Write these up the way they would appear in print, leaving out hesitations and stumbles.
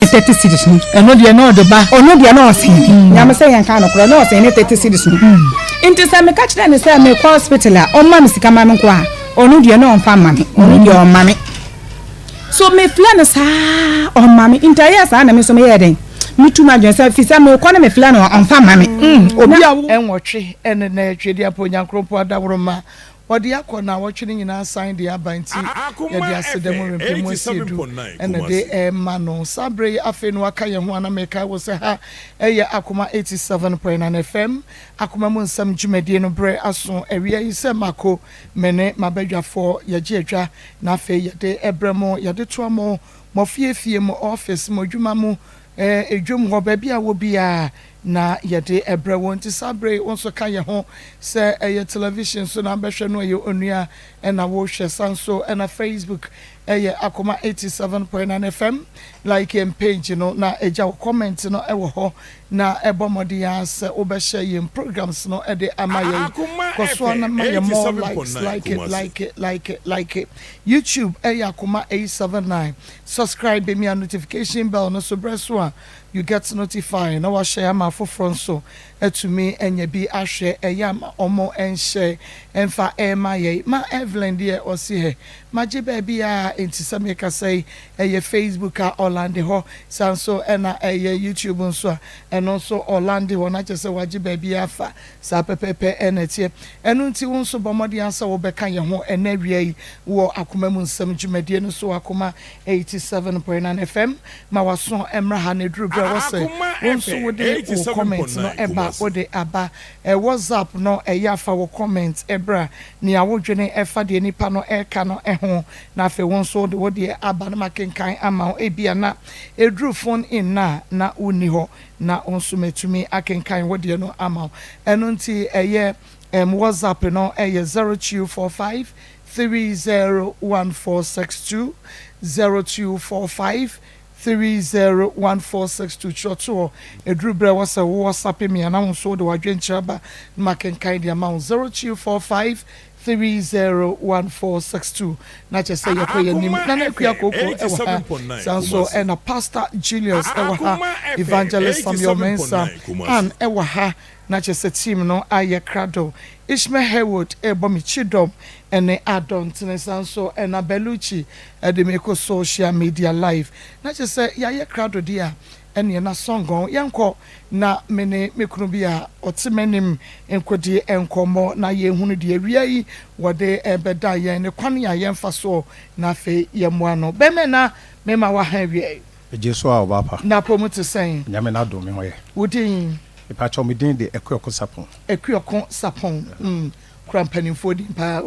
30 cities no eno de no de ba ono de no osen nyame say yan kan no kro no osen ne 30 cities no inti say me catch na say me call hospital a on ma me sika ma me ko a ono de no on fa ma me ono de on ma me so me plan sa on ma me inter sa na me so me ye den me too much say fi say me ko na me plan on fa ma me obi a enwotwe ene na twedi aponya nkropo adaworoma Wadi akọ na watching nyina sign the abanti ya di asedemu rempemu asiedu ena de ma no sabre afe no aka ye ho ana meka wo se ha eye Akoma 87.9 FM Akoma mu nsam dwumadi no bre aso ewie yi se mako mene mabadwafo ye giedwa na afe ye de ebremo ye de toamo mo fiefie mo office mo dwuma mo edwum ho ba bia wo bia na yede ebre wonti sabre wonso ka ye ho se eye television so na behwe no ye onua na wo hwe sanso na Facebook eye Akoma 87.9 FM like em page no na eja comment no ewo ho na ebomodi as obehwe ye programs no e de amaye koso na maye more likes like it YouTube eye Akoma 879 subscribe be me a notification bell no so breso you get notified na wa share ma for so to me enya bi ahwe eyam omo enhye emfa emaye ma Evelyn there o si he maje ba bia enti sameka say eye Facebook a Orlando ho sanso na eye YouTube nso eno so Orlando ho na chese waje ba bia fa sa pepepe enetie eno nti wonso bomodi ansa wo beka ye ho ena wiei wo Akoma mu nsam dwumadie no so Akoma 87.9 FM ma waso emra ha na duru bra wo say wonso wo de comment no eba wo de aba WhatsApp no yafa wo comment ebra ni awodwene efa de nipa no eka no ho na afi wonso de wo de aba na makenkan ama ebia na edru phone in na uni ho na onso metumi akenkan wo de no ama eno nti WhatsApp no 0245 301462 0245 301462 choto edrubre wasa WhatsApp me ana wonso de wadwenchaba makenkan de amount 0245 301462 na che say yakoye nim na na akua koko ewa sanso and a Pastor Julius ewa ha Evangelist Samuel Mensah and ewa ha na che say team no aye krado Ishmael Haywood ebomi chidom ene adon sanso and a Beluchi de meko social media live na che say yaye krado dia ene na songon yanko na mene mekunu bia otimenim enkodi enkomo na ye hunu de awia yi wode ebeda ye ne kwan ya ye mfa so na fe ye moano be me na me ma wa ha wie ejeso a obapa na promote sen nyame na do me hoye wodin ipa cho me din de ekuoko sapon Crampanifo di pa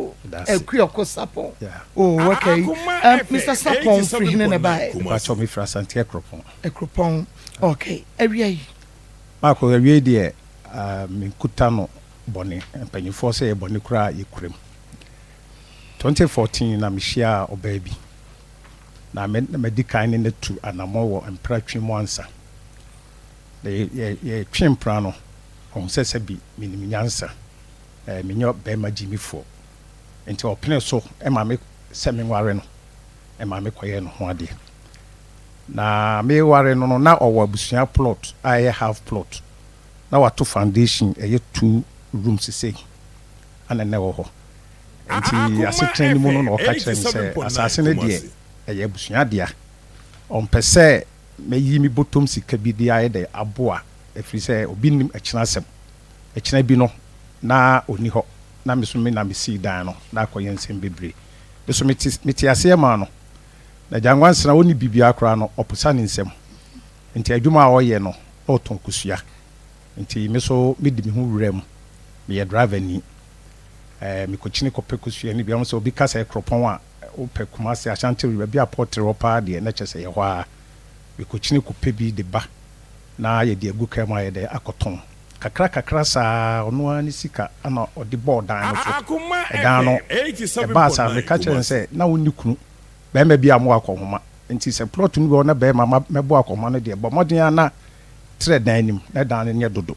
ekuoko sapon okay Mr. Sapon free na buy ipa cho me fra Santi ekropon okay ewie Marco ewie de me kuta no bone mpanifo se e bone kura yekurem 2014 na mehia oba bi na medical ne tu anamo wo empratwi mo ansa ye twempra no on sese bi minim nyansa menyo be magimifo enti opene so e ma me se me ware no e ma me koye no ho ade na me ware no na owo abusua plot aye half plot na wato foundation eye 2 rooms say ana na wo ho enti asetran ni mu no na oka kire ni se asase ne de eye abusua dia on pese me yi mi bottom sika bi dia ye de aboa efri se obi nim akina bi no na oni ho na me so me na me si dan no na akoye nsem bebre be so meti ase ma no na jangwansena woni bibia akra no oposa ne nsem enti adwuma a woye no oton kusua enti me so me di me hu wurem me ye driver ni me kochini kope kusua ni bia mo so obi kasa ekropon a ope kumase ashanti riba bia portre opa de na chese ye ho a me kochini kope bi de ba na ye de agu kama ye de akoton kakra sa ono ani sika ana odi board dan no so dan no e ba sa me ka kire se na woni kunu be ma bia mo akohoma nti se plot nu be na be ma mebo akohoma no de bo modin ana tre dan nim na dan ne dodo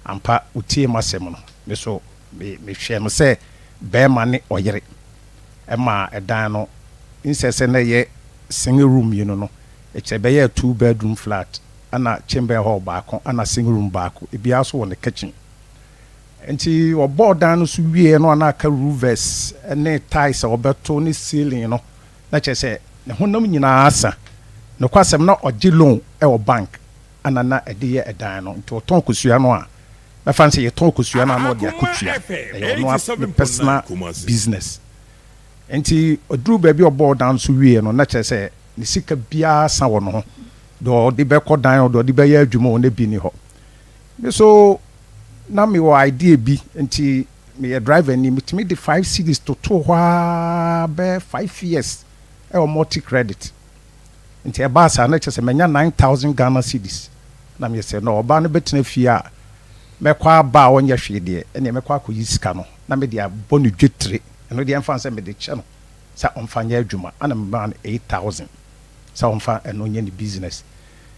ampa utie masem no me so me hwe no se be ma ne oyere e ma dan no insese na ye single room you no it's a 2-bedroom flat ana chamber hall baako ana single room baako ebi aso wɔ ne kitchen enti obo dan no so wie no ana aka roofers ne tiles obeto ne ceiling no na che se ne honam nyina asa no kwasem na oje loan e wo bank ana na ede ye edan no nti oton kosua no a na fancy ye ton kosua no na ode akotua e no personal business enti oduru ba bi obo dan so wie no na che se ne sika bia sa wo no do de be kodan do de be ya adwuma na bi ni ho so na me wo idea bi enti me a driver ni me the 5 cities to be 5 years e o multi credit enti e ba sa na che se menya 9,000 Ghana cedis na me say no oba no betena fie a me kwa ba wonye hwede e ne me kwa akoyi sika no na me de abonu dwetre eno de emfa se me de che no sa omfanya adwuma ana me ba 8,000 sa omfa eno nye ni business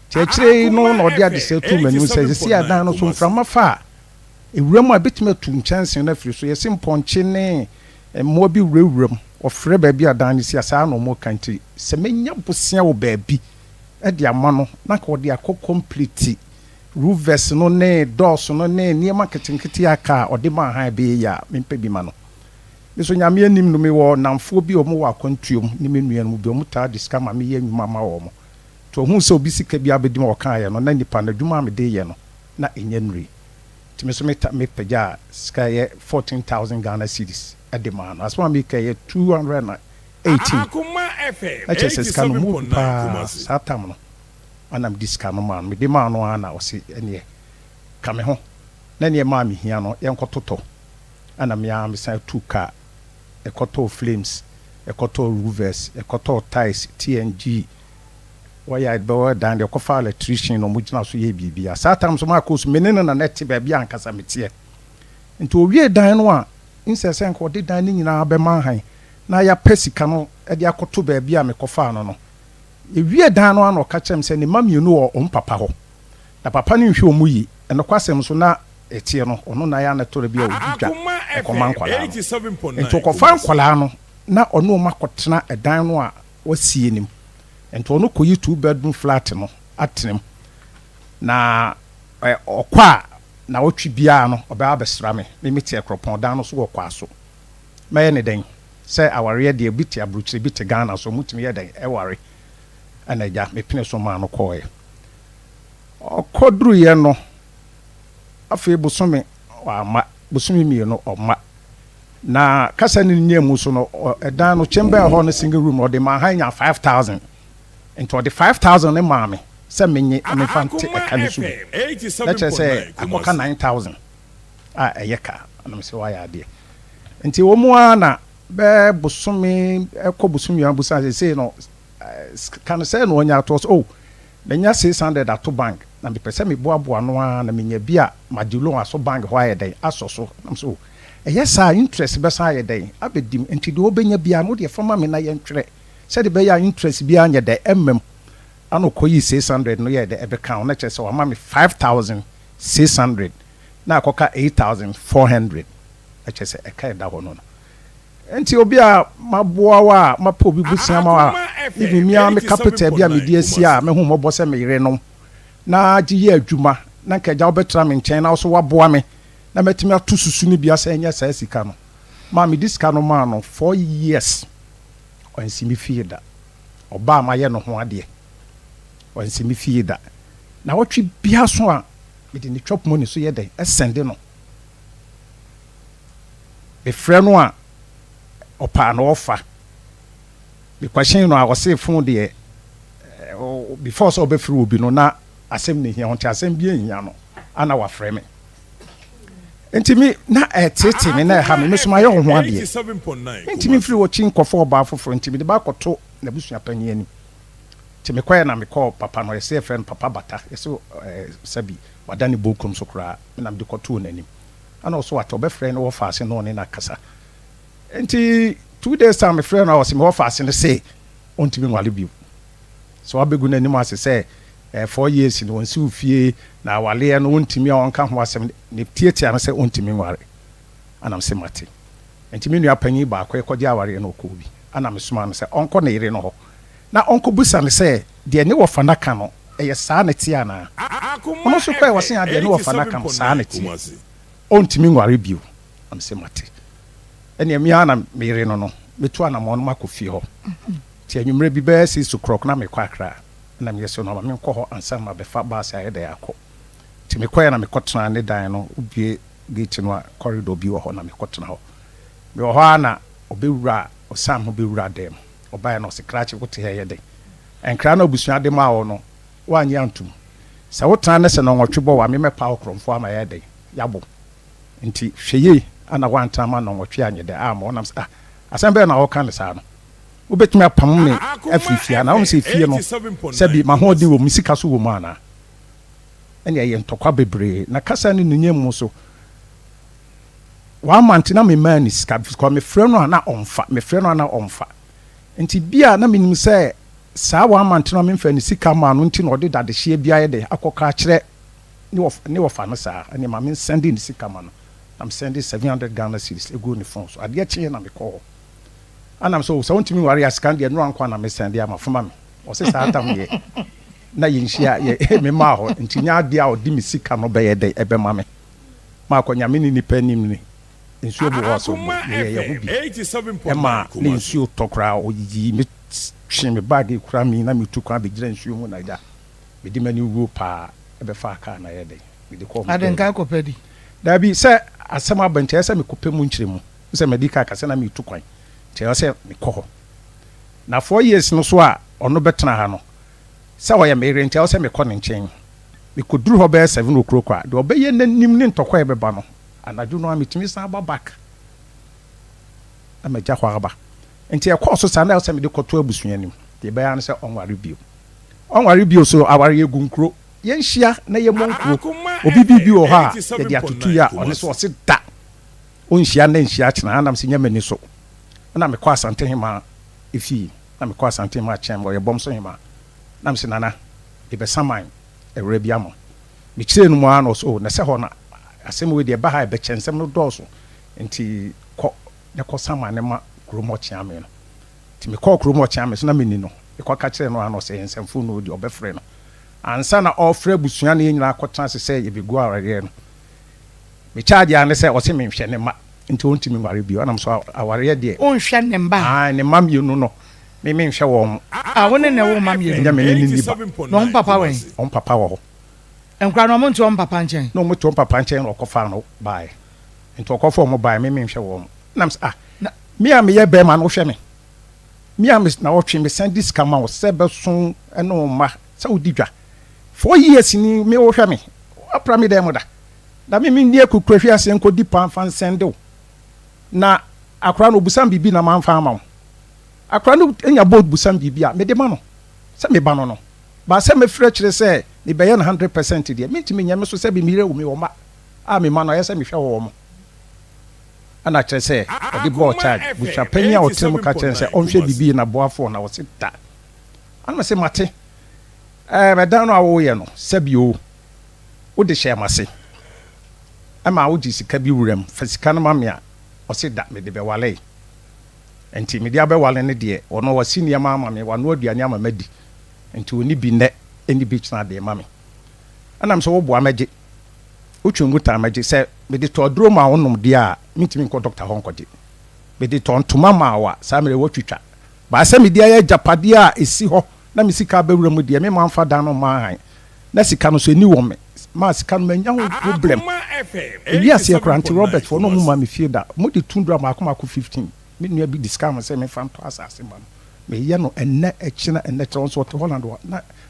chechire no no de ade se tu manu se si adan no so mframa fa ewuram a betima tu nchansen na firi so yesi mponche ne mo bi wuram ofre ba bi adan ni si asa no mo kanti se menya bosia wo ba bi e de ama no na ka de akọ complete roofers no ne doors no ne niema ketenkete aka ode ma han be ya mempe bi ma no so nyame anim no me wo namfo bi o mo wa kwantuom ni me nua no bi o mo ta diska ma me ye nwuma ma wo mo to hu so bi sika bi abedi ma okan ye no na nipa na dwuma me de ye no na enye nri timi so me pagya sika ye 14,000 Ghana cedis ade ma no asma me ka ye 218 Akoma FM ache se sika no mu pa satam no anam diska no ma me de ma no ana o se ene ka me ho na ne ma me hia no ye nkototo anam ya me sa tuka ekoto flames ekoto roofers ekoto tiles TNG waya idbawa dan de kofa electrician no mugina so ye bibia satam so ma kosu menene na net ba bia ankasa metie nti owie dan no a insese nko de dan ni nyina be man han na ya pesika no e de akoto ba bia me kofa no ewie dan no ano ka chem se ne mamienu o papa ho na papa ni hwe omuyi eno kwasem so na etie no ono na ya na tore bia odudwa Akoma nkwala nti kofa nkwala no na ono makotena edan no a wasie nim nti ono koyi 2-bedroom flat no atenem na okwa na otwi bia no oba abesra me meti ekropon dan no so okwa so maye ne den say aware de biti abruchire biti Ghana so mutimi ye den eware anaja me pine so ma no koye okodru ye no afi busome wa busumi mi no oma na kasa ni nyemu so no edan no chamber ho no single room o de ma hanya 5,000 into the 5,000 ne maame se menye amefante ekanisu na che se akoka 9,000 eyeka na me se wa ya de nti wo mu ana be busumi ekobusumi an busa se no kan se no onya to oh menya 600 ato bank na me pese me boaboa no na menya bia madilo aso bank ho ayedai asoso na so eyesa interest be sa ayedai abedim nti de obenya bia no de fama me na ye ntwere se de be ya interest bia anya de ano koyi 600 no ye de ebe kan na chese wa ma me 5,600 na akoka 8,400 chese eka da ho no enti obi a maboa wa mapo obi busia ma wa ibi mi a me capital bia me di asia me hu mobo se me yire no na ji ye adwuma na nkaja obetra me nchen na so waboa me na metimi atu susu ni bia se enya sa sika no ma me diska no ma no 4 years onsi mi fie da oba ma ye no ho ade onsi mi fie da na wotwe bia so a me di ni chop money so ye den esende no be frɛ no a opa no ofa be question no a wo se fun de before so be free obi no na asem ne hia ho nti asem bia hia no ana wa frɛ me enti mi na tete me na ha me so ma ye ho ade enti mi free wo chin kofo oba foforo enti mi de ba koto na busua panyi ani ti me kwaya na me call papa no ye friend papa bata ye so sabi wadani bokum so kra me na me de koto n'anim ana so what obe frɛ no wo fa ase no ne na kasa enti 2 days time me frɛ no wo se me wo fa ase no say ontimi nwale bi so abegu n'anim ase say 4 years no wonsi ufie na wale no ontimi a wonka ho asem ne tietia no say ontimi nware anam se mate enti me nua panyi ba akwa ekɔgye aware no ko bi anam suma no say onko na ire no ho na onko busa ne say de ne wo fa na ka no eye saa ne tie ana ono so kwa wo se ya de ne wo fa na ka no saa ne tie ontimi nware bio am se mate ene mi ana mere no metu ana mo no makofie ho ti anwumre bi be si su krok na me kwa akra na me yeso no me nkɔ ho ansa ma be fa ba sa ye de akɔ ti me kɔ ya na me kɔtena ne dan no ubie gate no a corridor bi wo ho na me kɔtena ho me wo ho ana obewura osam ho bewura dem obae no se krache wote he ye de enkra na obusua de ma wo no wanyi antum sa wotana ne se no nwotwe wa me mepa okromfo ama ye de yabo nti hweye ana wanta ma no nwotwe anye de ama wonam sa asembe na wo kan le sa no wobetumi apam me afifia na wo se fie no se bi ma ho de wo musika so wo mu ana ene ye ntokwa bebre na kasa ne nunyem mu so wa mantina me man is ka me frɛ no ana omfa nti bia na menim sɛ saa wa mantina me mfa ne sika ma no nti no de dade hye bia ye de akoka kyerɛ ne wofa no saa ene ma me sending sika ma no I'm sending 700 Ghana cedis ego ne phone so ade kye na me call anam so ntimi ware askan de no anko na me send ya mafoma me o se saa tam ye na yinhia ye me ma ho nti nya ade a odi me sika no be ye de ebe ma me ma ko nya me ni nipa nim ni nsuo bu ho so ye ho bi ema ni nsuo tokra oyiyi me hwe me bag kura mi na me tu kwa be gira nsuo mu na da me di mani wo pa ebe fa aka na ye de me de ko aden ka ko pedi da bi se asema bante se me kopɛ mu nkyire mu se me di ka ka se na me tu kwan te se me kɔ na 4 years no so a ɔno betena ha no se wo ye me rent se me kɔ ne nkyɛn me koduru hɔ bɛ 7 o'clock a de ɔbɛyɛ nanim ne ntɔkɔ e bɛba no anadwo no ametimi san ba back amaja hɔ aba nti e kɔ so sa na se me de kɔto abusua nim de bɛya no se ɔnware bio so aware egunkro yenhia na ye monkro obi bibi wo ha ye de atutu ya one so se da onhia na nhia kyena anam se nyamani so na me kwa asante hema efi na me kwa asante hema kyem wo ye bom so hema na me se nana e be saman e wra bia mo me kire no mu ano so na se ho na asem we de ba ha e be kyensem no dɔso nti kɔ ne kɔ saman ne ma kromo kyame no ti me kɔ kromo kyame so na me ni no e kɔ ka kire no ano se nsɛmfo no di obɛfrɛ no ansa na ofre busua na nyina akɔtena se ye begu aware no me charge ane se o se me hwɛ ne ma nti on timi ware bi onam so aware de on hwɛ ne mba ne mam yenu no me hwɛ wo mo wone ne wo mam yenu nya me ne ni ba no on papa wen on papa wo enkra no mo nti on papa nkyɛn no mo to on papa nkyɛn no kɔfa no bae nti ɔkɔfa mo bae me hwɛ wo mo nam me a me ye be ma no hwɛ me a me na wo twe me send this kama wo se be so ene wo ma sa odi dwa 4 years ni me wo hwɛ me apra me dem da me ni ekukura hwɛ ase nko di pan fan sende na akra no busam bibi na man fa ama akra no enya board busam bibi a me de ma no se me ba no ba se me frɛ kyerɛ sɛ me be ye 100% de me ntimi nya me so sɛ bi mire wo me wo ma a me ma no yɛ sɛ me hwɛ wo mo ana kyerɛ sɛ ɔde ball charge busha panya o trim ka kyerɛ sɛ ɔnhwɛ bibi na boafo na wo se da ana se mate medan no awo ye no sabio wo de hye amase ama wo ji sika bi wuram fa sika no mamia o se da me de be wale enti me de abewale ne de ono wa senior mama me wa no aduane ama madi enti oni bi ne eni bi chna de mama anam so wo bo amaje wo twungu ta amaje se me de to duro ma wonom de a mitimi nko doctor ho nko de me de to ntoma ma wa sa me wo twitwa ba se me de ya japade a esi ho na me sika bewura mu de me manfa dan no ma han na sika no so ni wo me ma sika no manya wo problem Elias Ekranti Robert for no mu ma me fie da mo de 200 ma akoma ko 15 me nua bi discount say me fa to asase ma no me ye no enne ekina enne tron so to Holland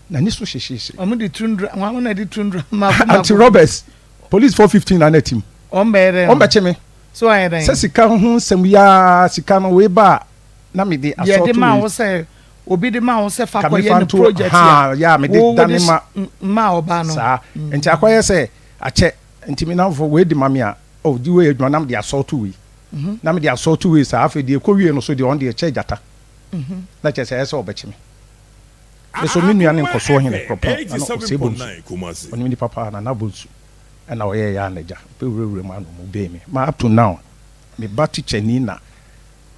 na ni so hyehyehye o mo de 200 wa na de 200 ma akoma Anti Roberts police 415 na netim o mbere o mbeche me so ayen se sika ho nsem ya sika no we ba na me de assault ye de ma wo say obi de ma wo se fa koye no project ya me de dane ma oba no sa enti akoye se ache enti me na for we de ma me a o di we adwa nam de assault we na me de assault we sa afa de ekowie no so de on de che jata na che se obechi me eso mi nua ne nkoso hene proper na no se bonsu oni mi papa na bonsu na o ye ya naja pe wure ma no mo be me ma up to now me bati cheni na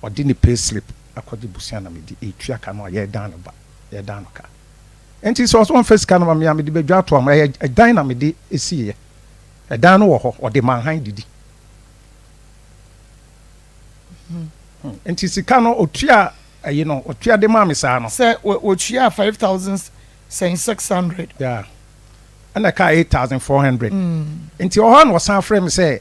odi ni pay slip akɔde busia na me di etua ka no ye dan no ba ye dan no ka enti so so first kan ma me de bedwa to am e dan na me de esiye e dan no wo ho o de manhan didi enti sika no otua ayi no otua de ma me sa no say otua 5,600 yeah and ka 8,400 enti o ho no san frame say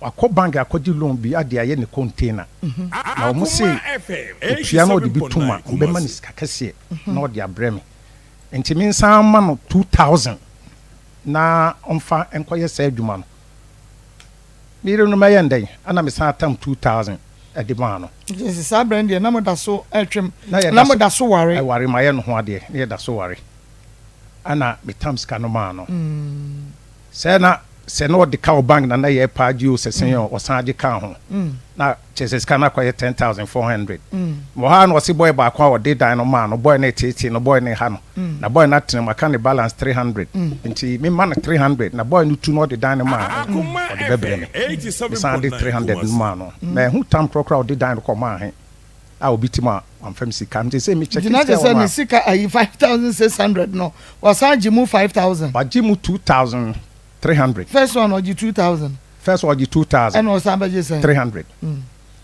akọ bank akọji loan bi ade aye ne container na o mo say otua no de bituma o be ma ni sika kase na o de abreme enti min san ma no 2,000 na onfa enkoye sa adwuma no mire no maye ndai ana me san atam 2,000 ade ma no yes sa brand na mo da so atwem na mo da so ware ware maye no ho ade na da so ware ana me tam ska no ma no se na odi ka bank na ye pa ji o sesen o san adi ka ho na chese ska na kwaye 10,400 mo ha no se boy ba kwa o de dan no ma no boy na tete no boy na ha no na boy na tene maka ne balance 300 nti me man 300 na boy no tu no de dan no ma o de bebre me san de 300 no ma no na hu tam krokra o de dan no ko ma he a obitima amfam sika nti se me check it out say me sika ayi 5,600 no was san jimu 5,000 ba jimu 2,300 first one oji 2,000 first one oji 2,000 and was san baje say 300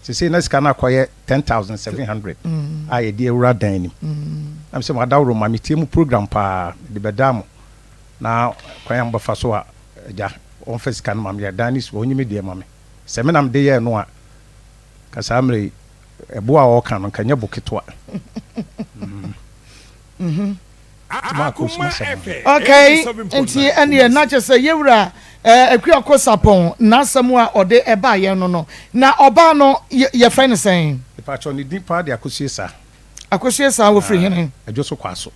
se na sika na koye 10,700 aye die ura dan ni am se ma dawro ma metiemu program pa de bedam na kwaya mbafa so a ja on first kan ma me dan ni so onyime de ma me se me nam de ye no a kasa amre ebo a o kan no kanya boketwa okay enti ene na chese yewura akuakọ sapon na samu a ode eba ye no na oba no ye friend saying the patron ni pa de akosiesa wo free hene adwoso kwaso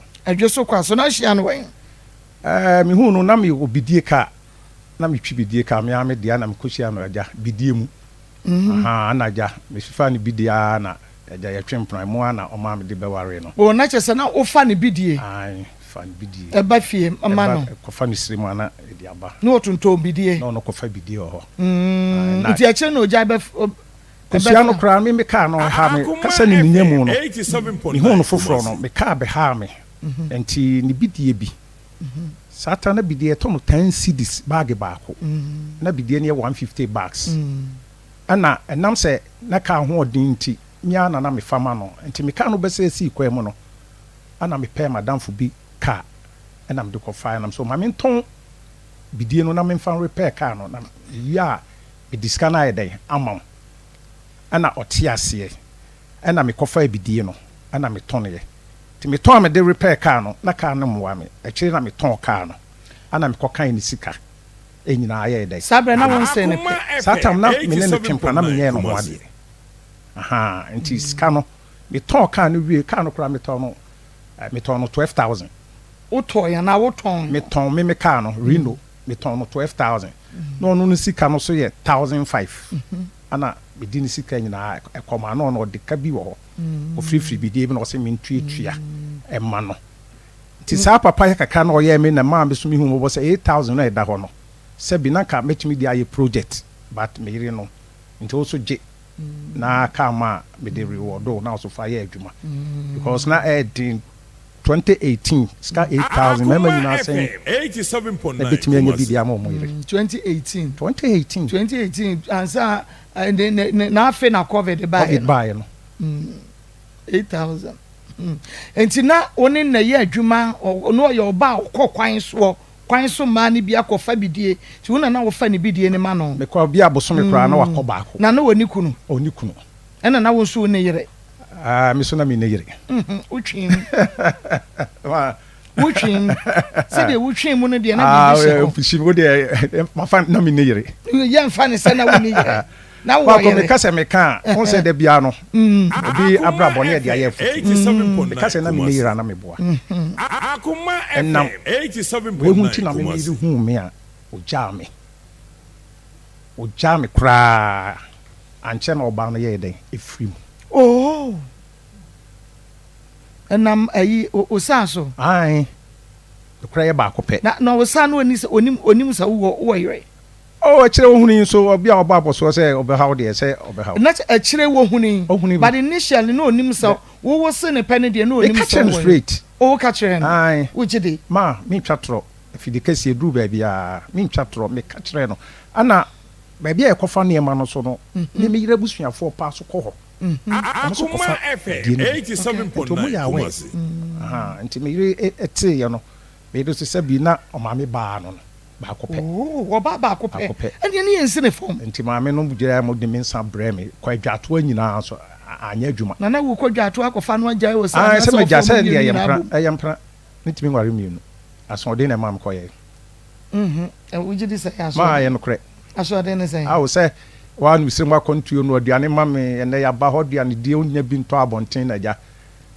na hia no wen mi hu no na mi obidie ka na mi twi bidie ka mi ame dia na mi kosia no aja bidie mu aha na aja mi fifa ni bidia na aja ya twempran mu ana o ma me de beware no o na chese na o fa ni bidie ai fa ni bidie e ba fie ama no ko fa ni sirimu ana e di aba no otunto bidie no ko fa bidie ho nti a che no oja be kosia no kra me ka no ha me kasa ni nyemu no ni hu no foforo no me ka be ha me enti ni bidie bi sata na bidie to no 10 cedis bag baako na bidie ne 150 bags ana enam se na ka ho odin nti nya na me fama no enti me ka no be se si kwem no ana me pay madam fu bi ka ana me de ko fa na so ma me ton bidie no na me fan repair car no na ya be diska na yedai amam ana otiase ana me ko fa bidie no ana me ton ye ti me ton me de repair car no na car no mwa me e kire na me ton car no ana me ko kan ni sika enyina aye yedai sabre na won se ne satam na me ne twempa na me nye no ho ade aha nti sika no me ton car no wie car no kra me ton no 12,000 o to ya na wo ton me ton me car no Reno me ton no 12,000 no sika no so ye 1,500 ana me di ni sika nyina Akoma no de ka bi wo ho o free bidie bi no se me ntuatua e ma no ti sa papa ya kaka na o ye me na ma be so mi hu mo se 8,000 na e da ho no se bi na ka metimi di aye project but me yire no nti o so je na ka ma me de reward na so fa ye adwuma because na din 2018 ska 8,000 remember you now saying 87.9 betimi anya bidia ma mo yire 2018 ansa na afe na covid buy no 8,000 enti na oni na ye adwuma no ye oba akọ kwan so ma ni bia kofa bidie ti wona na wo fa ni bidie ni ma no me kwa bia boso me kra na wakọ baako na woni kunu ena na wo so ne yire mi so na mi ne yire utwin se de utwin mu no de na bi se ko fishi wo de ma fa na mi ne yire ye mfa ne se na wo ne yire na wo ko me kase me kan on se de bia no obi abrabo ne de ayefo me kase na mi ne yire na me boa Akoma FM 87.9 we hunti na me ni hu me a oja me kra anche na oba no ye den efrim oh enam ayi osaso ai kra ye ba kope na osa no onim sa wo yire oh kire wo huni so obi a oba aboso se obe how de se obe how na kire wo huni but initially no onim sa wo se ne pen de no onim sa straight o ka kire no ai wo gidi ma me twatro afidi kase duru ba bia me twatro me ka kire no ana ba bia ekofa ne ma no so no ne me yira busuafo pa so kɔ hɔ Akoma FM 87.9 Kumasi. Nti me yire ete ye no me do se bi na o ma me ba no ba akopɛ wo ba akopɛ ene ne yensi ne fom nti ma me no bugira mo de me nsa brɛ me kwa dwato anyina so anya adwuma na wo kɔ dwato akɔfa no agya wo sa se me gya se de yempra ntimi nware mi no aso de na ma me kɔye wo gidi se aso ma ye no korɛ aso de ne se awo se wa nu sire ma kontuo no aduane ma me ene ya ba hɔ aduane die onya bi ntɔ abɔnten na gya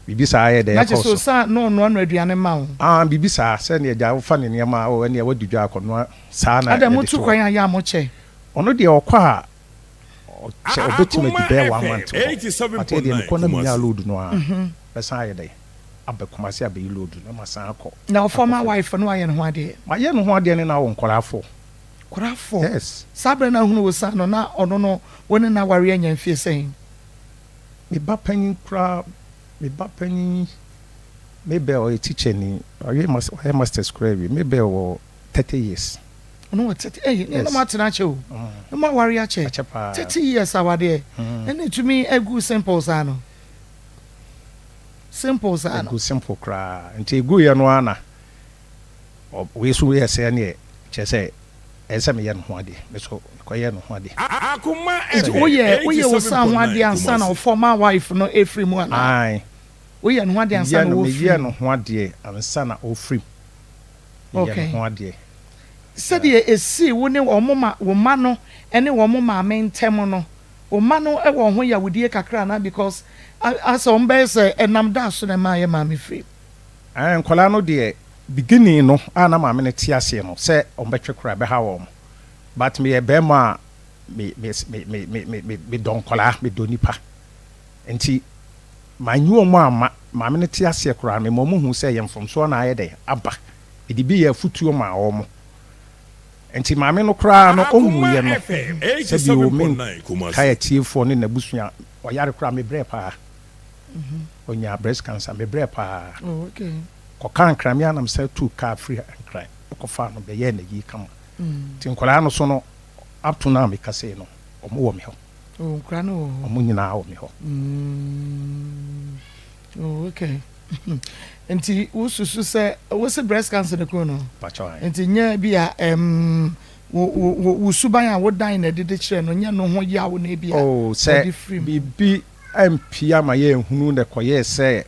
bibi saa ye de yakɔ so sa no aduane ma wo bibi saa se ne gya wo fa ne ne ma o ene ya wadudwa akɔno saa na Adam tu kwan ya mo che ono de okɔ a che obetima di be 1 month 87.9 de ko na mi ya load no a be saa ye de abekomase abe load na ma saa akɔ na former wife no aye no ho ade ma ye no ho ade ne na wo nkorafo yes sabre na hunu wo sa no na ono no woni na ware anya mfie sen me ba panyin kra maybe or a teacher ni or you must master square maybe or 30 years no what 30 no matena che o no ma ware a che 30 years awade and to me a good simple sano good simple kra nti egu ye no ana we so we say na che say esa me ye no ho ade me so ko ye no ho ade Akoma we wo sa ho ade ansa na former wife no efri mu ana ai we ye no ho ade ansa na wo free ye no ho ade ansa na o free okay ye no ho ade said ye esi wo ne wo ma no ene wo ma mentem no wo ma no e wo ho ya wodie kakra na because as on be say enam da so na ma ye ma me free nkola no de beginning no ana ma me ne ti ase no se on betwe kra be ha wo but me be ma me don kola me do nipa enti manyu mo ama ma me ne ti ase kra me mo hu se ye mfomso na aye de aba edi bi ya futuo ma wo mo enti ma me no kra no ohu ye no se bi o me kaya tiefo ne nabusua o yare kra me bre pa onya breast cancer me bre pa okay ko kan kra me anam say two car free kra ko fa no be ye na yi kama tin kola no so no up to now me ka say no omo wo me ho kra no omo nyina wo me ho okay enti ususu say wo se breast cancer ne ko no pacho enti nya bia wo suban a wo dan na dede kire no nya no ho ya wo na bia say bibi MP ama ye hunu ne koye say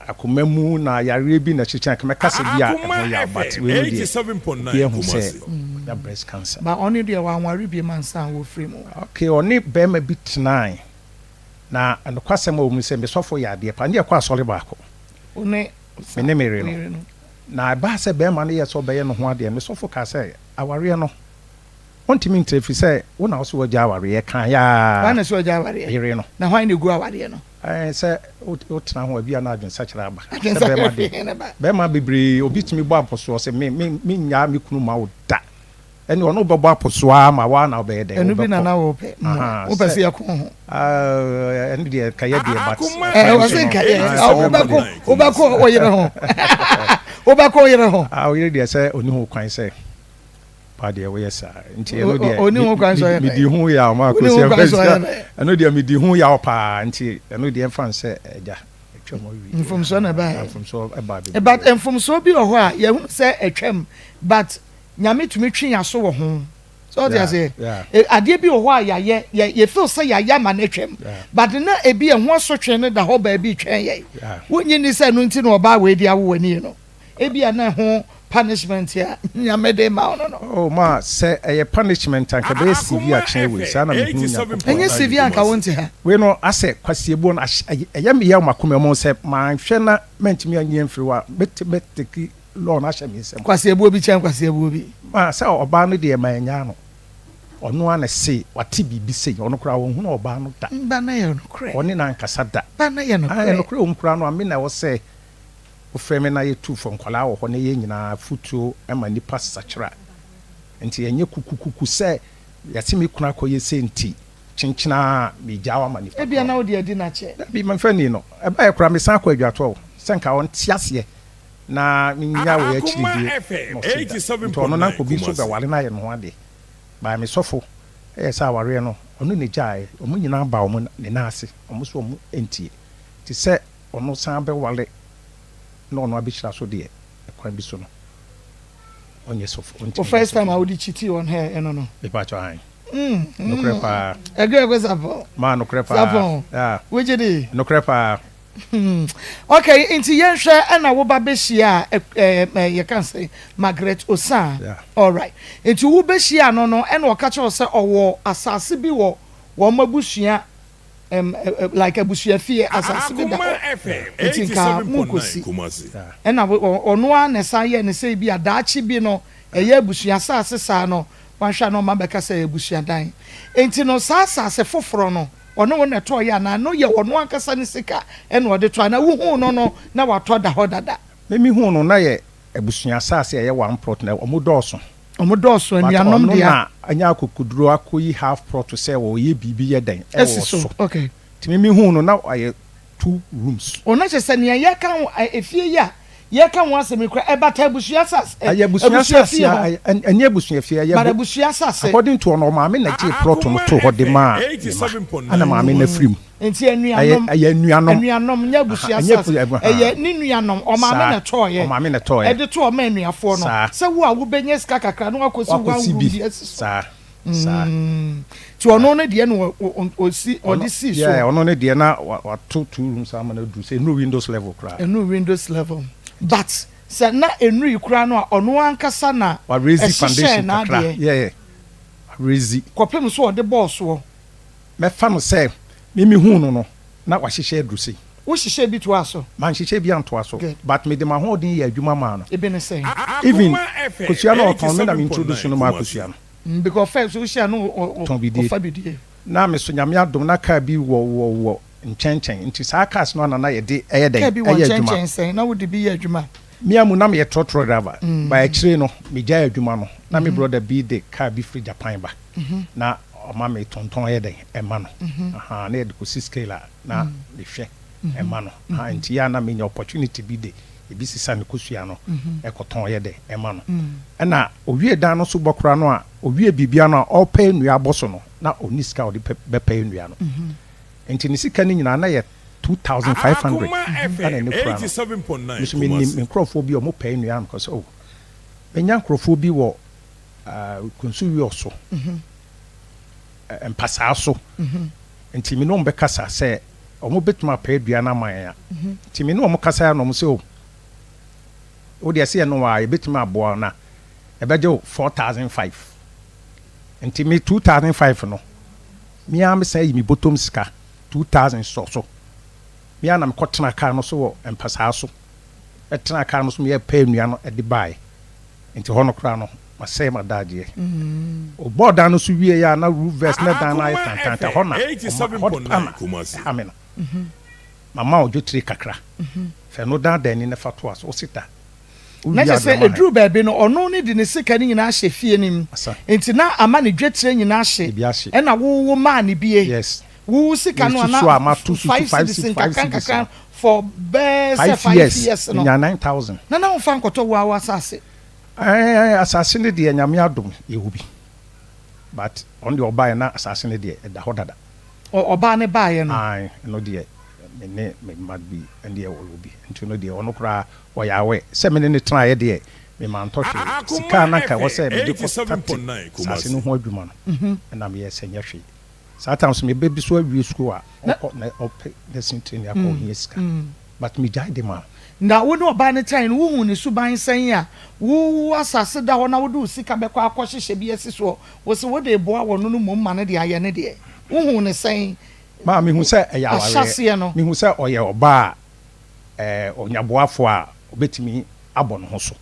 Akoma mu na yare bi na chicha kama kase bia e ya but we no dey 87.9 Kumasi that breast cancer but only dey wan ware bi man san wo free mu okay oni be ma bi tnai na anokwasem o mu se me sofo ya de pa ne kwa asole ba ko one me ne mere no na ba se be ma ne ye so be ye no ho ade me sofo ka se aware no ontimi ntrefi se wona wo so wagya aware ye kan ya ba na so wagya aware ye no na hwan ne gu aware no say o tena ho bia na adwen sachira aba be ma bebre obitimi bo aposo se me nya me kunu ma wo da ene ono bebo aposo ma wa na be de enu bi na na wo pe wo pe se yakon ho ene de kaye de bat wo se kaye wo ba ko wo yere ho wo ba ko yere ho wo yere de se oni ho kwan se pa de we yesa nti eno de oni ho kwan so ya mi di ho ya ma ko se eno de mi di ho ya pa nti eno de fan se eja etwam wi mfomso na ba mfomso e ba be but mfomso bi ho a ye hu se etwam but nyame tumi twi ya so wo ho so they say ade bi ho a ye feel say ya ma na etwam but na e bi e ho so twen ne da ho ba bi twen ye wonyi ni se no nti no ba we di awo wani no e bi na ho punishment ya nyame de ma no oh ma say a punishment anka be CV action we say na me hu nya enye CV anka wonte ha we no ase kwasiebo na eya me ya makoma mo say ma hwe na mentimi anya mfiri wa beteki law na hye me sem kwasiebo bi chen kwasiebo bi ma say oba no de ma nya no ono ana say wate bibi say ono kura wo hu na oba no da ba na ye no kure oni na nkasa da ba na ye no kure no kure o mkura no ame na wo say o frame na ye tu from kwala wo ne ye nyina futuo ema nipa sachira enti enye kukukuku se yati me kuna koye senti chinchina me jawa ma nipa e bia na wo de adi na che bi man fani no e ba ye kura me san kwa adwato senka won tiase na minya wo ya chiri Akoma die 87.9 to no na ko bi so be wale na ye no ade ba me sofo e sa ware no ono ne jae omo nyina ba omo ne na ase omo so omo entie ti se ono san be wale no no abishira so de ekwan bi so no onye sofo for first time I would cheat on her no be pa cho han no krepa agree with Zapo ma no krepa ah we jedi no krepa okay into yenhwe ana wo ba behia you can say Margaret Osan all right into wo behia no no ena o ka che se owo asase bi wo mabusua like abusua fie asase bi da Akoma mukosi 87.9 ena ono anesa ye ne sei bi adaachi bi no eye abusua asase sa no wanhwa no mabeka say abusua dan enti no sa asase foforo no ono wona to ya na no ye ono ankasa ne sika ena ode to na wo hu no no na wato da ho dada memi hu no na ye abusua asase ye 1 plot na omo dɔɔso anuanom dia na anya akokuduro akoyi half plot to say wo ye bibi ye dan e wo so okay ti memi hu no na aye 2 rooms ona chese ne ye kan efie ya ye kan wa asemi kra ebata abusua asase aye abusua asase anya abusua fie ye bara abusua asase according to no ma me na ji plot no to ho de ma ana ma me na frim enti anuanom nya abusua asase eye ni nuanom o ma me na to ye e de to o ma anuafo no se wo a wo benye sika kakra no akosi wa wo sa ti ono ne de no osi odi si so yeah ono ne de na wa 2 rooms ama na do say no windows level kra no windows level but se na enru ikura no ono ankasa na wa raise foundation kra yeah raise kopem so ode boss wo me fa no say mimi hu no na wa hihye adrusi wo hihye bi to aso man hihye bi anto aso but me de ma ho din ya adwuma ma no e be ne say even kosua no ton me na me introduce no ma kosua no because first we share no o fabidi na me so nyame adom na ka bi wo nchenchen nti sa cars no na ye de eye den eye adwuma nchenchen na wo de bi ye adwuma mia mu na me trotro driver ba akire no me ja adwuma no na me brother bi de car bi free Japan ba na o ma me tonton ye den e ma no aha na ye de ko scale na me hwe e ma no ha nti ya na me nya opportunity bi de e bi sisa ne kosua no e ko ton ye de e ma no na owie dan no so bokura no a owie bibia no o pay nua aboso no na oni sika o de be pay nua no nti ni sika ni nyina na ye 2500 ana ne kura 87.9 me microphone bi o mo pay nua because oh benya microphone bi wo konsuwi oso empasa so nti me no mbe kasa se o mo betuma pay dua na man ya nti me no mo kasa ya no mo se o de ase no wa e betuma abo na e beje 4005 nti me 2005 no me am say yi mi bottom sika 2000 so me ana me kotena car no so wo empasa so etena car no so me pay nua no e de buy nti hono kra no ma say ma daje o board no so wie ya na roof vest na dan na tantanta hona 87.9 amena mama ojo tiri kakra fe no dan dan ni na fato aso o sita na je say edru baabi no ono ne di ne sika ni nyina ahye fie nim enti na ama ne dwetire nyina ahye e na wo ma ne bie yes wo sika no na 5 for best 5 years no nya 9000 na wo fa nkoto wo awasase asase ne de nyame adom yehubi but on the oba na asase ne de da hodada oba ne baaye no ai no de me magbi ende e wobi nti no de ono kra oyawe se me ne tena ye de me man tohwe sika na ka wo se me de ko 87.9 asase no ho adwuma no na me ye senya hwe sometimes me baby so awie school a na ope the sintin ya ko yeska but me jai de ma na wo no ba ne time wo hu ne suban san a wo asase da ho na wo do sika be kwa akohye bi esi so wo se wo de boa wo no mom ma ne de aye ne de wo hu ne san ma me hu se ya ware me hu se oye oba onyaboafo a obetimi abọ no ho so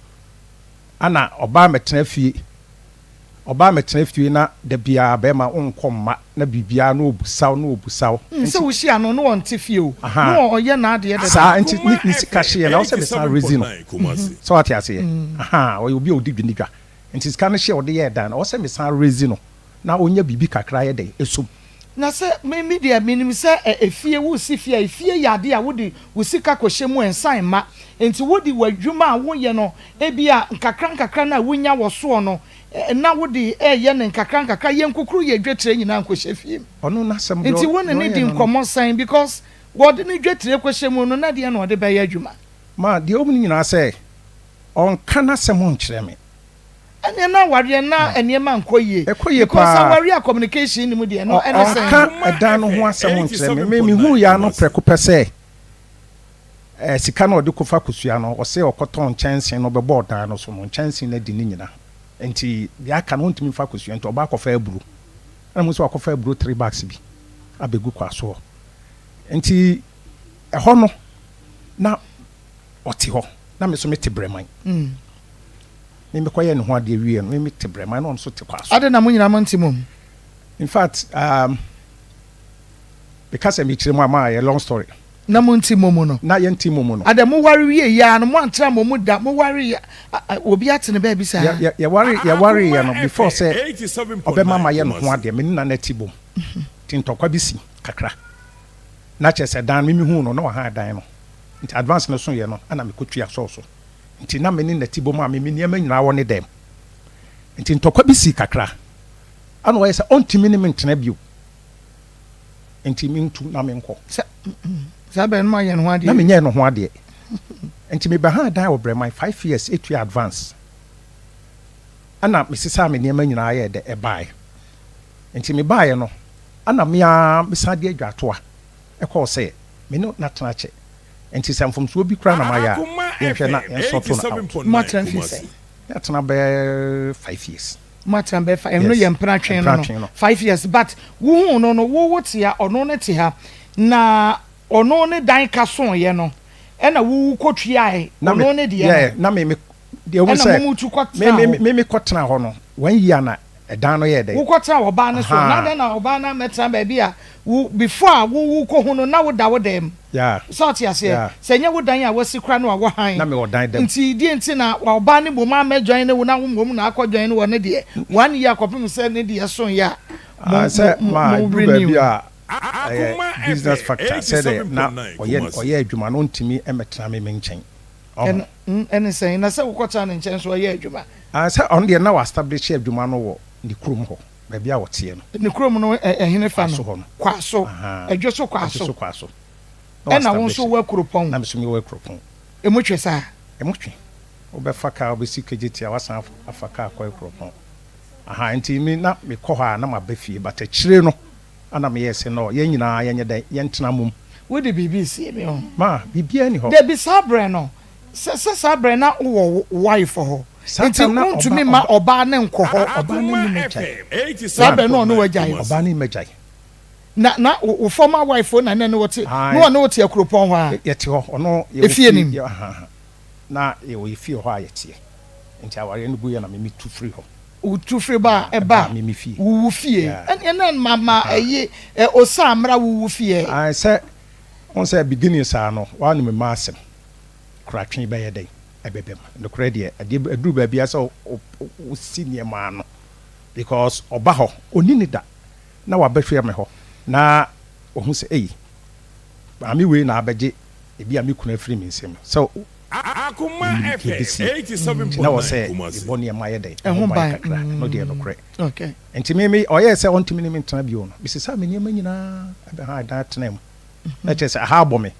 ana oba metena fie na da bia be ma onkomma na bibia na obusaw nse wo hia no wonte fie o no oye na ade de sa nti ni sika hye na wo se be sa resino so what ya say aha obi odi dwinidwa nti sika no hye ode ye dan wo se me sa resino na onya bibi kakra ye den esom na se me dia minim se efie wo si fie efie yade a wo di wo sika kohye mu ensan ma enti wo di wadwuma a wo ye no ebia nkakra na wonya wo so no na wo di ye ne nkakra ye nkukuru ye dwetire nyina nkohye fie ono na sem enti wo ne di nkomo san because God ne dwetire kohye mu no na de na ode ba ye adwuma ma de omu nyina se on kana sem nkyere me ene na ware na enema nkoye because ware communication ni mu de no ene sen ka edan no ho asem nkyere me hu ya no preko pese sika na ode kofa kosua no o se okoton chansen no be board dan no so no chansen na di ni nyina enti bia ka no ntimi fa kosua enti oba kofa aburu na mo so akofa aburu 3 bags bi abegu kwaso enti ho no na oti ho na me so mete breman me koye ne ho ade wie no me mete breman na on so te kwaso ade na mo nyina mo ntimom in fact because I'm actually a long story na mo ntimom no na ye ntimom no ade mo ware wie ya no mo antra mo da mo ware obi atene ba bi sa ya ware ya no before say obema ma ye no ho ade me na natibom tintokwa bi si kakra na chese dan me hu no na wa ha dan no nti advance no so ye no ana me kotua so nti na me ni natibom a me niam nyina wo ne dem nti ntokwa bi si kakra ana wa ye say ontimi ni me ntena bio nti me ntu na me nko Sabe no ye no ade na me nye no ho ade nti me ba ha dan wo bre my 5 years etu advance ana me sisa me niam nyina ye de e bai nti me bai no ana me a me sa de adwato a e ko se me no na tena che nti samfom so obi kra na ma ya ye hwe na en so to na matran fi say ya tena be 5 years matran be 5 no ye mpra twen no 5 years but wo no wo tia ono ne ti ha na ono ne dan ka so ye no e na wo kotua ai ono ne de ye na me de wo say me kotena ho no 1 year na edan no ye de wo kotena oba ne so na den na oba na metra ba bia wo before wo ko ho no na wo da wo dem yeah sort ya say senya wo dan ya wasi kra no wo han na me wo dan dem nti die nti na oba ne boma ma join ne wo na wo mom na akɔjoin ne wo ne de 1 year kopim say ne de so ya say ma du ba bia business factor said na oye adwuma no ntimi emetra me nchen ene say na say wo kɔta ne nchen so oye adwuma say on de na wa establish adwuma no wo ni krom ho ba bia wo tie no ni krom no ehene fa no kwaso adwo so kwaso ena won so wa kropon na me so me wa kropon emotwe sa emotwe obefa ka obesi kejiti awasan afaka akoy kropon nti mi na me kɔ ha na ma bafie bata kire no ana me yese no ye nyina ye nyeda ye ntena mum wo de BBC me ho ma bibia ni ho de bi sabre no se sabre na wo wife ho nti na ntumi ma oba ne nkɔ ho oba ne ni mejai sabre no no wajai oba ne mejai na wo former wife na ne wote no no wote akropon ho a yete ho ono efie nim na ye wo efie ho a yete nti aware no bu ye na me tu free ho utu free ba eba wu fie ena mama eye osamra wu fie I say on say beginning sa no one me masem kratwen be ye den ebebem no credit adu ba bia so senior man no because oba ho oni ni da na wa behwe me ho na ohun se ba mi we na abeje ebi ami kuna free me nsem so Akoma FM 87.9 na wose iboni ma ye dey kakra no dey no kre okay enti me oye se on timi me ntana bio no bisisa me niam nyina abe ha da tena mu na chese ha abome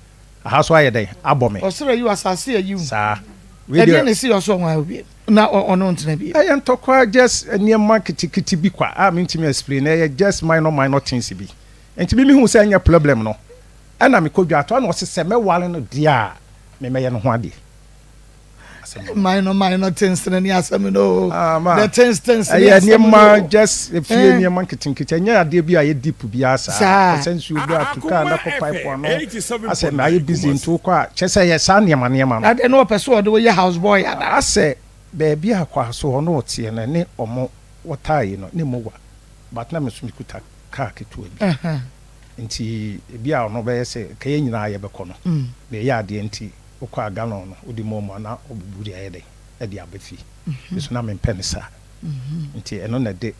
ha so aye dey abome osere you asase you sa we dey na see your nwa obi na ono ntana bi aye ntokwa just niam kitikiti bi kwa me ntimi explain aye just minor things bi enti me hu se anya problem no ana me kodwa to na osese me wale no dia me meye no ho ade minor things na ni asem no the things yeah niema just if you niema kitinkiti anya ade bi aye deep bi asa sense you go to ka na ko pipe no ase na aye busy nto kwa chese ye sa niema no ade no person ode we house boy ada ase baby akwa so no tie na ne omo wotai no ne mowa but na me so mikuta ka ketu abi nti bia no be se ka ye nyina aye be kono be ya ade nti okwa agano no odi momo na obuburi aye de e de abafi so na me mpene sa nti eno na de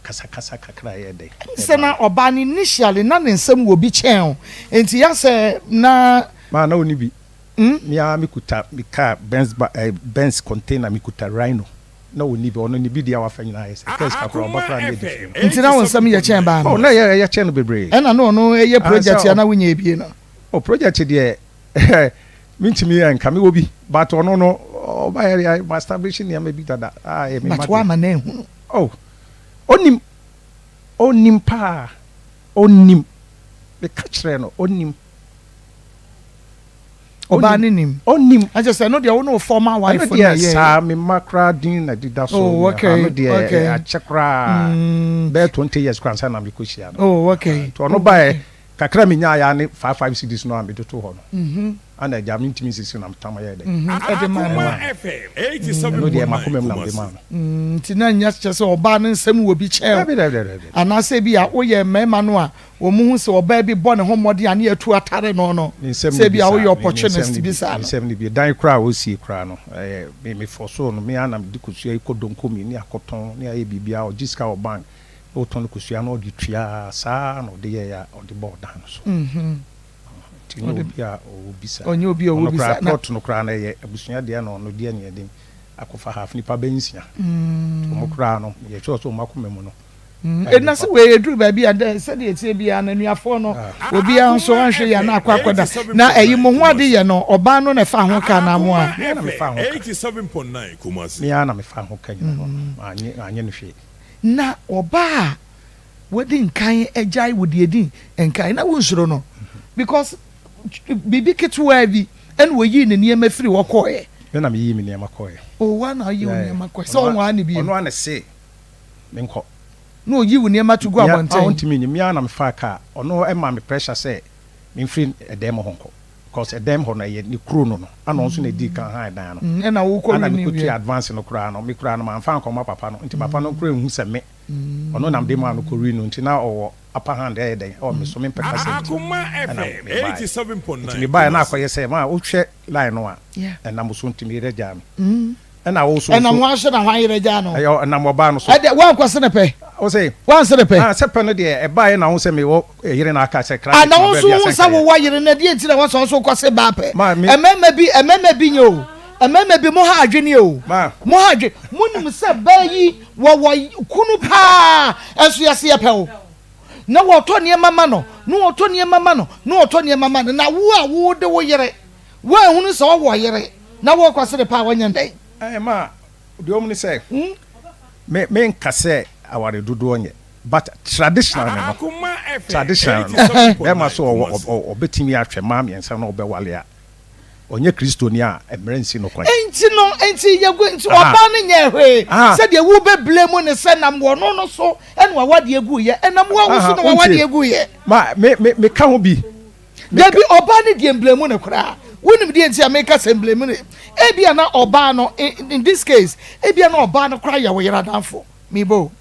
kasa kakra yɛ dɛ sɛ na ɔbaa no initially na ne nsɛm wɔ bi kyɛn nti ya sɛ na ma na oni bi mia mikuta mika Benz container mikuta Rhino na oni bi ono ni bi dia wafa nyina yɛ sɛ test kakra ɔbakra ne di nti na wɔn nsɛm yɛ kyɛn baa no na yɛ kyɛn no bebree ɛna no ɔno ɛyɛ project ya na wonya ebie no project deɛ mintimi yɛ nka me obi but ɔno no ɔba yɛ establishing ne ma bi dada yɛ me but wa ma na ehunu onim pa onim be kachre no onim obani nim onim I just say no dia wo no former wife na ye sa me makra din na dida so no dia a chekra be 20 years kwansa na me koshia no to no ba kakra me nya ya ne 5 cities no am be to ho no and I jam intimi sisi na mtama ye de Akoma FM 87 no dia makomem na de ma no tina nya kyese oba ne nsem wo bi kyɛ anase bi a woyɛ mema no a wo mu hu se oba bi bɔ ne homode ane atu atare no no se bi a woyɛ opportunity bi sa no nsem ni bi dan kra wo si kra no me forso no me anam di kosua ikodonko mi ni akoton ni aye bibia o jiska o bank o ton kosua no di tua sa no de ye ya o de board dan so obia obisa onye obi obisa na plot no kra na ye abusua de na no de ne yedin akofa half nipa bensia mo kra no ye cho so makomemu no na se we eduru ba bia de se de etie bia na nuafo no obi an so anhwe ya na akwakoda na eyi mo ho ade ye no oba no na fa ho ka na mo a na me fa ho 87.9 Kumasi me ana me fa ho ka nyina no anye no hwe na oba wedi nkan agai wodi edin nkan na wonsuro no because bibi ketuwa bi en wo yi ne niema firi wo koye na me yi me niema koye wa na yi wo niema koye so won ani bi ono ana se me nko no yi wo niema to go abonten ontimi ni me ana me fa ka ono e ma me pressure se me free edem ho nko because edem ho na ye ni kro no ana onso na di kan ha dan no e na wo ko ni ni advance no kra no me kra no ma fa nko ma papa no nti papa no kra hu se me ono nam de ma no ko ri no nti na owo upper hand there then me so me peka se Akoma FM 87.9 me buy na akoye se ma wo hwe line no a na mo so ntimi reja me na wo so na mo ahwe na hwan reja no ayo na mo ba no so wan kwase ne pe wo say wan se ne pe se pe no de e buy na wo se me wo yire na aka se kra na wo so sa wo yire na de ntira wo so kwase ba pe emema bi nyo emema bi mo ha adwene o mo ha adwe mo nim se ba yi wo kunu pa enso yase ye pe o na wo to ne mama no no to ne mama no no to ne mama no na wo a wo de wo yere wo ehunu se wo yere na wo kwase de pa wanya ndai ma de omni say me nka say aware dodo onye but traditional no Akoma FM traditional e ma so obetimi ahwe ma me nsa no obewale a onye kristoni a emerensi no kwan enti yego enti oba ne nyehwe se de wo be blame ne se nam wo no so ene wa wade egu ye enam wo so no wa wade egu ye ma me ka ho bi de bi oba ne de blame ne kra wonim de enti ameka se blame ne e bia na oba no in this case e bia na oba no kra ya wo yera danfo mi bo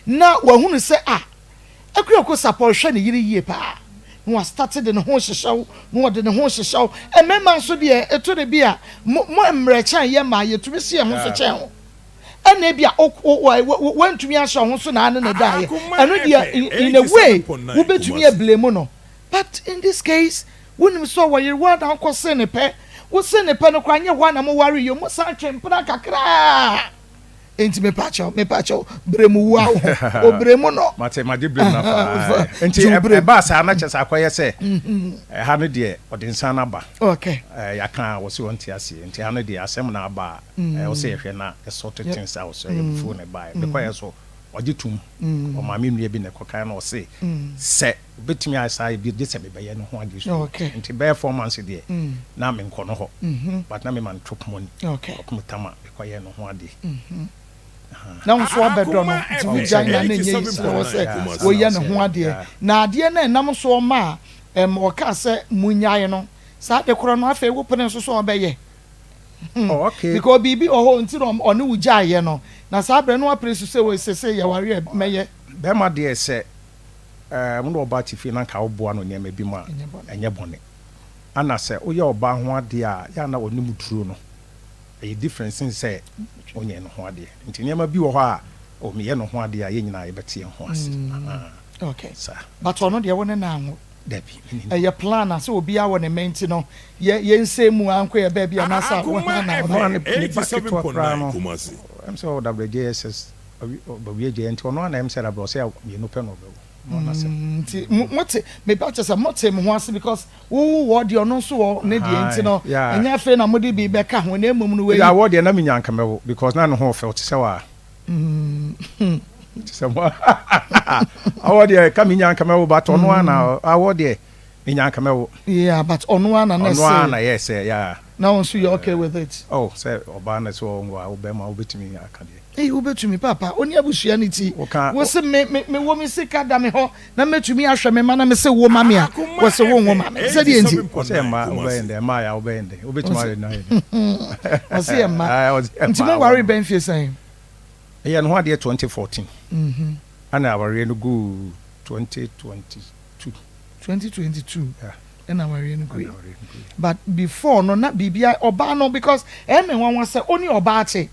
na wa hunu se ekura ko support hwe ne yiri yie pa no started the ho hyehyɛw no de ne ho hyehyɛw emema so de eto de bia mo mmerɛkyan ye ma ye tumi se ho so kyɛn ho ɛna bia wantumi ahyɛ ho so na ane na dae ɛno de in a way wo betumi e blame no but in this case wonim so wo yere wa dan kɔ se ne pɛ wo se ne pɛ no kwa nye ho na mo ware yo mo san twempra kakra enti me pacho bremu wa o bremu no mate made bremu na fa enti e ba sa na kyesa akoye se ha no de odinsan na ba okay ya kan wo se wonti ase enti ha no de asem na ba wo se yehwe na e sort things out so e fu ne ba because so ogitum o ma me nua bi ne kokan na o se betimi asa bi de se me be ye no ho ade so enti be performance de na me nko no ho but na me man chop money okumtama because ye no ho ade na nso abedo no timi jan na nenye wo se wo ye ne ho ade na ade na enam so ma o ka se munyae no sa de kro no afa wo pene so so obeye okay because bibi oho nti no one wujaye no na sa bre no apre se wo sese ye ware meye be ma de se mo no oba tifi na ka oboa no ne ma bi ma enye bone ana se wo ye oba ho ade a ya na oni muturo no a difference in say onye no ho ade nti niam bi wo ho a o me ye no ho ade a ye nyina ye bete ho ase okay sa but ono de won na ho dabi ye plan as obi a won menti no ye nsemu anko ye ba bia na sa won na no ne 87.9 Kumasi I'm so WJSS WJ and ono na em said abro say me no pe no be mote me ba chesa mote me ho ase because wo de ono so ne de enti no enya fe na mode bi be ka ho na emum no we ya wo de na me nyanka mewo because na no ho fe te se wa se mo awo de ka me nyanka mewo but ono ana awo de me nyanka mewo yeah but ono ana na say ono ana yes yeah now so you okay with it oh say oba na so ngwa obema obetimi aka de ubetumi papa oni abusua ni ti wo se me wo mi sika da me ho na metumi ahwe me ma na me se wo ma me a wo se wo ma me se de enti wo se ma obende ma ya obende obetumi are na wo se ma nti mo worry ben fie say yeah no ade 2014 ana aware no go 2022 yeah and our go but before no na bibia oba no because me wan say oni oba ache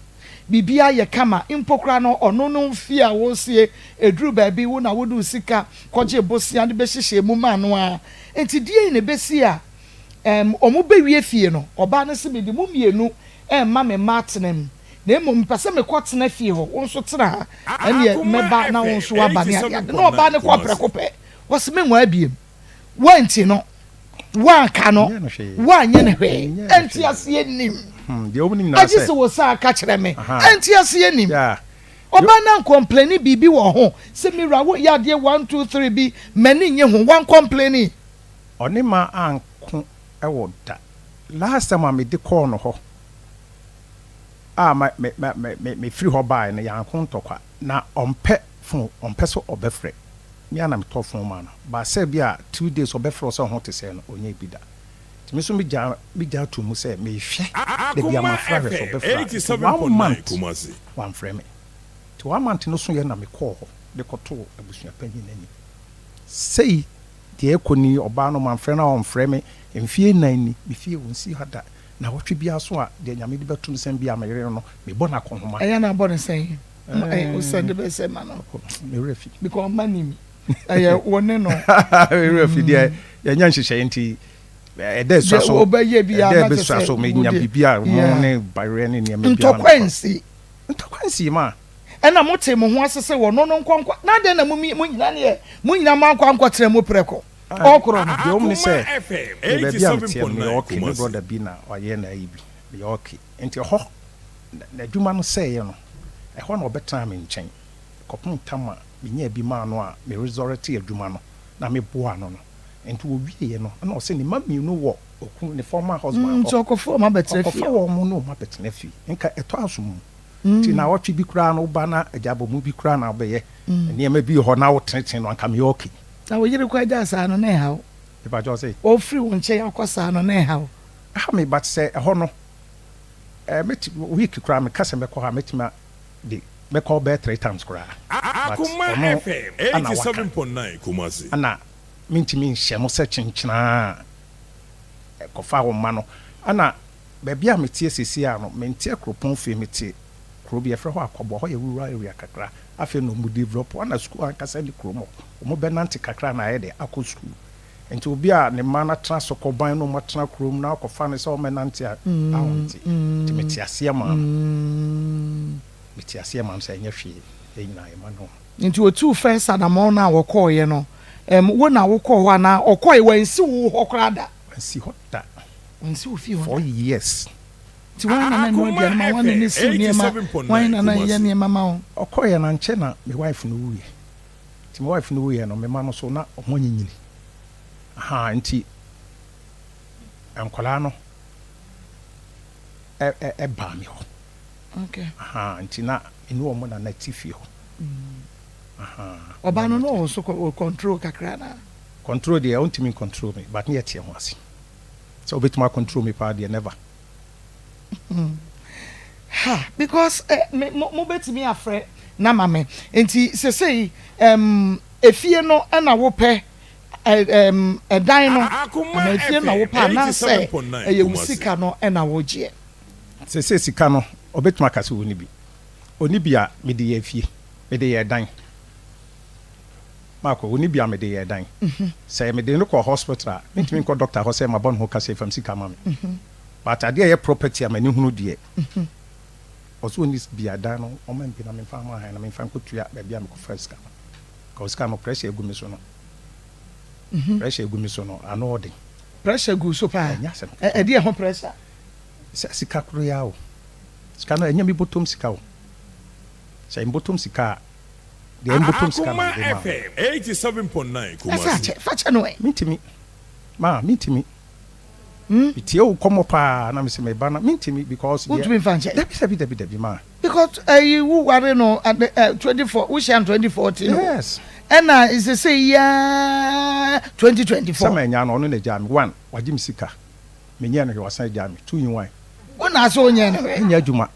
bibia ye kama impokra no ono no mfia wo sie eduru ba bi wo na wo du sika koje bosia de be hyehye mu ma no a enti die ne besi a omo bewie fie no oba no se me di mu mienu ma me matnem na emo mpese me kwotena fie ho wo nso tena ene meba na wo nso aba ne ade na oba ne kwa prekope wo se me nwa abiem wanti no wanka no wanye ne hwe enti ase nim de omu ni na say agise wo sa ka kire me enti ase nim oba na complain bibi wo ho se mira wo ya de 1 2 3 bi mani nye ho one complain oni ma anko ewo da last time me de call no ho me free ho buy na yanko ntokwa na ompe so obefre me ana me tofon ma no ba say bia 2 days obefre so ho te say no onye bida timi so me ja to mu say me hwe de bia ma fra so obefre 87.9 Kumasi one frame to 1 month no so ye na me call ho de koto abusua panyin nani sei de ekoni oba no man frɛ na on frɛ me mfie nan ni me fie won si hada na wotwe bia so a de nyame de beto nsɛm bia me yere no me bɔ na konhoma ɛya na bɔ ne sɛn o send be sɛ ma no me refi because money ɛyɛ wone no me refi de ya nya nhyehyɛ nti ɛdɛ so obɛyɛ bia na ɛdɛ so me nya bibia mo ne bare ne ne me bia ntɔkwansi ma ɛna mote mo ho asese wo no nkwankwa na de na mo nyina ne mo nyina ma nkwankwa tere mo preko okoro no de omni se e be bia mtie no okay me brother bi na oye na ayi bi be okay enti ho na dwuma no se ye no e ho na obeta me nkyɛn kopon tama me nya bi ma no a me resort adwuma no na me boa no no enti wo wie ye no na o se ni mami no wo okun ne former husband okofo ma betre fi okofo wo mo no ma betre fi nka eto asum ti na wotwe bi kura no ba na ajabo mu bi kura na obeye ne ma bi ho na wo tenten no anka me okay na wo yire kwa ja sa no na hawo e ba jo say o free won che akosa no na hawo ha me but say e ho no meti week kura me kase me ko ha metima de me call be 3 times kura Akoma FM 87.9 Kumasi ana mintimi nhye mo se chinchina e ko fa wo ma no ana ba bia metie sesi a no mentie kropon fe metie krobi e frɛ ho akɔbɔ ho ye rural area kakra afi no mu develop ana school ankasa di kromo mo be nante kakra na ye de akɔ school enti obi a ne ma na tra sokoban no mo tra krom na akɔfa ne sɛ o menante a awonti ti metie ase ma sɛ nya hwie e nyina ye ma no nti o two first adamon na wo call ye no wo na wo call wa na o call wansi wo ho kra da wansi ho da wansi wo fi ho 4 years ti wana na no bia na wana ne si niema wana na ye niema ma ho okoye na nche na me wife no wuye ti me wife no wuye no me ma no so na omo nyinyini aha nti ankola no ba mi ho okay aha nti na inu omo na tifi ho aha oba no no so control kakra na control dey won't me control me but me tie ho ase so obetuma control me pa dey never ha because mo betimi afre na mame enti sesei efie no na wo pɛ edan no na efie na wo pa na se eye usika no na wo gye sesei sika no obetuma kase woni bi a me de efie me de ye dan Marco oni bia me de ye dan say me de no ko hospital me ko doctor ho say ma bon ho ka say fam sika ma me but ade ye property am ani hunu de also oni bia dan no o man bi na me fa ma han na me fa ko tua ba bia me ko first ka cause ka no pressure egu me so no pressure egu me so no ano de pressure gu so pa e de ho pressure sika kro ya o sika no enya mi bottom sika o say bottom sika de bottom sika Akoma FM 87.9 Kumasi. Facha no e mintimi Iti o komo pa na me se me ba na mintimi because what me fanche Debi ma because you were no at 24 we share 2014 yes and is the say yeah 2024 sama nya no na jam one wagim sika me nya no wasan jam 2 in 1 wona so nya no nya adwuma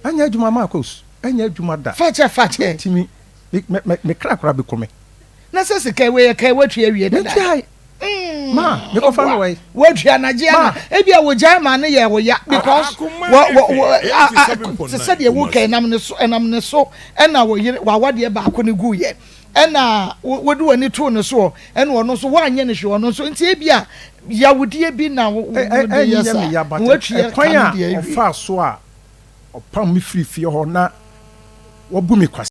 anya adwuma ma kos anya adwuma da facha timi me kra be kome na se sika we ka watwa wie da ma me ko fa no way watwa na je na e bia wo jama na ye wo ya because se said ye wo ka nam ne so na wo yire wa wade ba ko ne gu ye na wo du ani to ne so na ono so wa anye ne hwe ono so nti e bia ya wodie bi na wo de yesa watwa kwan a fa so a opam me free fie ho na wo bu me